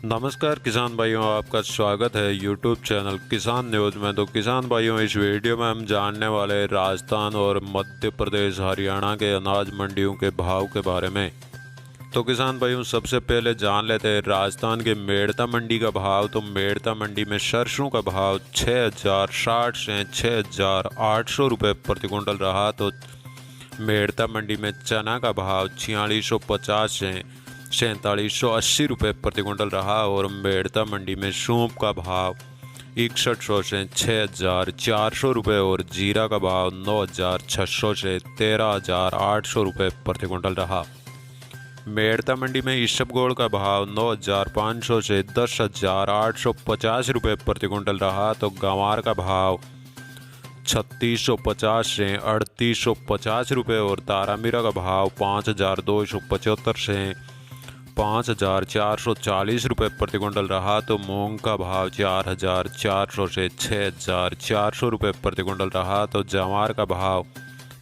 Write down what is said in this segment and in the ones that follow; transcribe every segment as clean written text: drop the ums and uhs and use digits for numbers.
नमस्कार किसान भाइयों, आपका स्वागत है यूट्यूब चैनल किसान न्यूज़ में। तो किसान भाइयों, इस वीडियो में हम जानने वाले हैं राजस्थान और मध्य प्रदेश हरियाणा के अनाज मंडियों के भाव के बारे में। तो किसान भाइयों, सबसे पहले जान लेते हैं राजस्थान के मेड़ता मंडी का भाव। तो मेड़ता मंडी में सरसों का भाव 6060 से 6800 रुपये प्रति क्विंटल रहा। तो मेड़ता मंडी में चना का भाव 4650 से 4780 रुपये प्रति क्विंटल रहा। और मेड़ता मंडी में सूप का भाव 6100 से 6400 रुपये और जीरा का भाव 9600 से 13800 रुपये प्रति क्विंटल रहा। मेड़ता मंडी में इसबगोल का भाव 9500 से 10850 रुपये प्रति क्विंटल रहा। तो गंवार का भाव 3650 से 3850 रुपये और तारामीरा का भाव 5275 से 5440 रुपये प्रति क्विंटल रहा। तो मूंग का भाव 4400 से 6400 रुपये प्रति क्विंटल रहा। तो जवार का भाव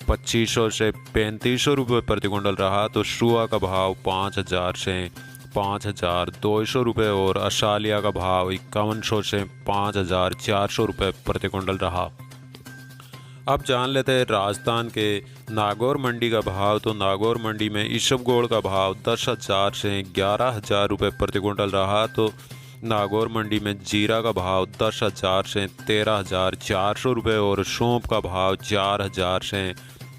2500 से 3500 रुपये प्रति क्विंटल रहा। तो सुआ का भाव 5000 से 5200 रुपये और असालिया का भाव 5100 से 5400 रुपये प्रति क्विंटल रहा। अब जान लेते हैं राजस्थान के नागौर मंडी का भाव। तो नागौर मंडी में इसबगोल का भाव 10,000 से 11,000 रुपये प्रति क्विंटल रहा। तो नागौर मंडी में जीरा का भाव 10,000 से 13,400 रुपये और सौंफ का भाव 4,000 से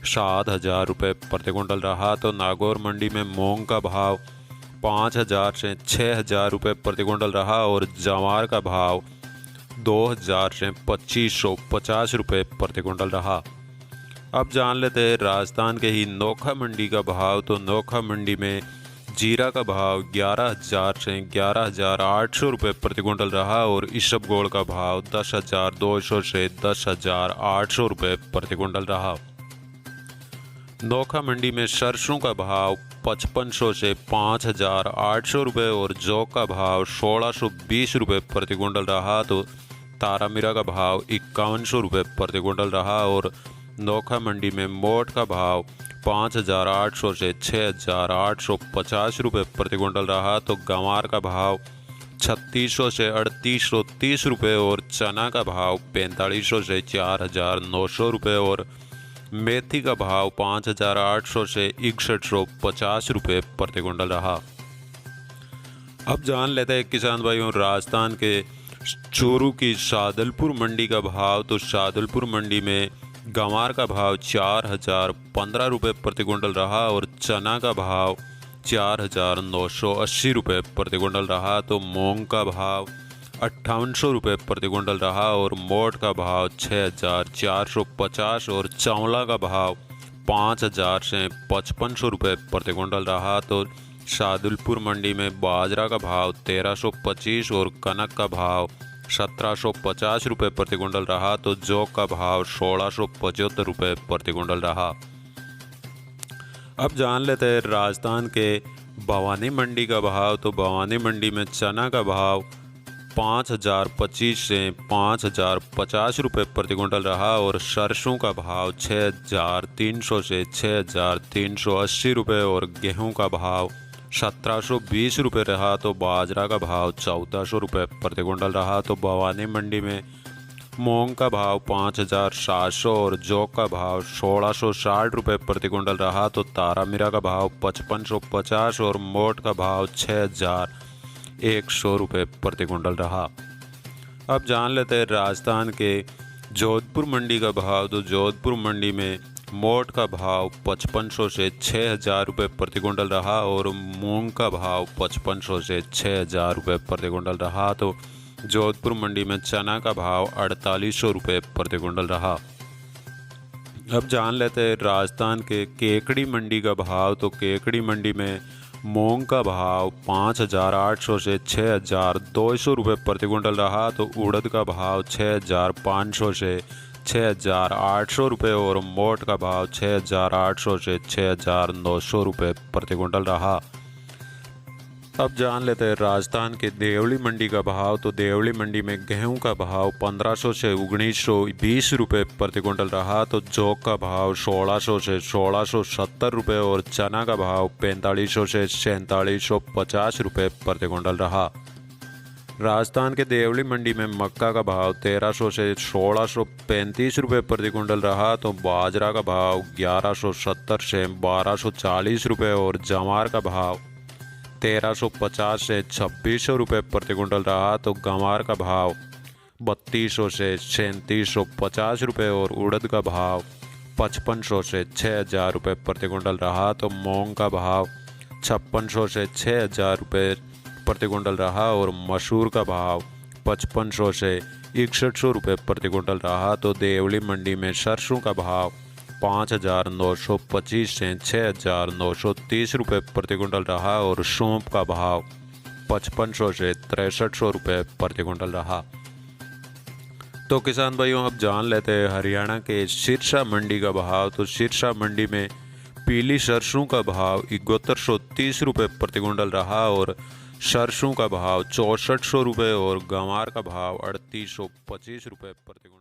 7,000 रुपये प्रति क्विंटल रहा। तो नागौर मंडी में मूंग का भाव 5,000 से 6,000 रुपये प्रति क्विंटल रहा और जवार का भाव 2,000 से 2,550 रुपये प्रति क्विंटल रहा। अब जान लेते हैं राजस्थान के ही नोखा मंडी का भाव। तो नोखा मंडी में जीरा का भाव 11,000 से 11,800 रुपये प्रति क्विंटल रहा और इसबगोल का भाव 10,200 से 10,800 रुपये प्रति क्विंटल रहा। नोखा मंडी में सरसों का भाव 5500 से 5,800 रुपये और जौ का भाव 1,620 रुपये प्रति क्विंटल रहा। तो तारामीरा का भाव 5100 रुपये प्रति क्विंटल रहा। और नोखा मंडी में मोट का भाव 5,800 से 6,850 रुपये प्रति क्विंटल रहा। तो गंवार का भाव 3,600 से 3,830 रुपये और चना का भाव 4,500 से 4,900 रुपये और मेथी का भाव 5,800 से 6,150 रुपये प्रति क्विंटल रहा। अब जान लेते हैं किसान भाइयों राजस्थान के चूरू की शादलपुर मंडी का भाव। तो शादलपुर मंडी में गंवार का भाव 4,015 रुपये प्रति क्विंटल रहा और चना का भाव 4,980 रुपये प्रति क्विंटल रहा। तो मूंग का भाव 5,800 रुपये प्रति क्विंटल रहा और मोट का भाव 6,450 और चावला का भाव 5,000 से 5,500 रुपये प्रति क्विंटल रहा। तो शादुलपुर मंडी में बाजरा का भाव 1,325 और कनक का भाव 1,750 रुपये प्रति क्विंटल रहा। तो जौ का भाव 1,675 रुपये प्रति क्विंटल रहा। अब जान लेते हैं राजस्थान के भवानी मंडी का भाव। तो भवानी मंडी में चना का भाव 5,025 से 5,050 रुपये प्रति क्विंटल रहा और सरसों का भाव 6,300 से 6,380 रुपये और गेहूं का भाव 1,720 रुपये रहा। तो बाजरा का भाव 1,400 रुपये प्रति क्विंटल रहा। तो भवानी मंडी में मूंग का भाव 5,700 और जौ का भाव 1,660 रुपये प्रति क्विंटल रहा। तो तारामीरा का भाव 5,550 और मोट का भाव 6,100 रुपये प्रति क्विंटल रहा। अब जान लेते हैं राजस्थान के जोधपुर मंडी का भाव। तो जोधपुर मंडी में मोट का भाव 5,500 से 6,000 रुपये प्रति क्विंटल रहा और मूंग का भाव 5,500 से 6,000 रुपये प्रति क्विंटल रहा। तो जोधपुर मंडी में चना का भाव 4,800 रुपये प्रति क्विंटल रहा। अब जान लेते हैं राजस्थान के केकड़ी मंडी का भाव। तो केकड़ी मंडी में मूंग का भाव 5,800 से 6,200 रुपये प्रति क्विंटल रहा। तो उड़द का भाव 6,500 से 6,800 रुपये और मोट का भाव 6,800 से 6,900 रुपये प्रति क्विंटल रहा। अब जान लेते हैं राजस्थान के देवली मंडी का भाव। तो देवली मंडी में गेहूं का भाव 1,500 से 1,920 रुपये प्रति क्विंटल रहा। तो जौ का भाव 1,600 से 1,670 रुपये और चना का भाव 4,500 से 4,750 रुपये प्रति क्विंटल रहा। राजस्थान के देवली मंडी में मक्का का भाव 1300 से 1635 रुपये प्रति कुंटल रहा तो बाजरा का भाव 1170 से 1240 रुपये और जवार का भाव 1350 से 2600 रुपये प्रति कुंटल रहा तो गंवार का भाव 3200 से 3750 रुपये और उड़द का भाव 5500 से 6000 रुपये प्रति कुंटल रहा तो मूंग का भाव 5600 से 6000 रुपये प्रति कुंटल रहा और मसूर का भाव 5500 से 6100 रुपये प्रति कुंटल रहा तो देवली मंडी में सरसों का भाव 5925 से 6930 रुपये प्रति कुंटल रहा और सौंफ का भाव 5500 से 6300 रुपये प्रति कुंटल रहा। तो किसान भाइयों, अब जान लेते हैं हरियाणा के सिरसा मंडी का भाव। तो सिरसा मंडी में पीली सरसों का भाव 7130 रुपये प्रति कुंटल रहा और सरसों का भाव 6400 रुपये और गंवार का भाव 3825 रुपये प्रति कुंटल।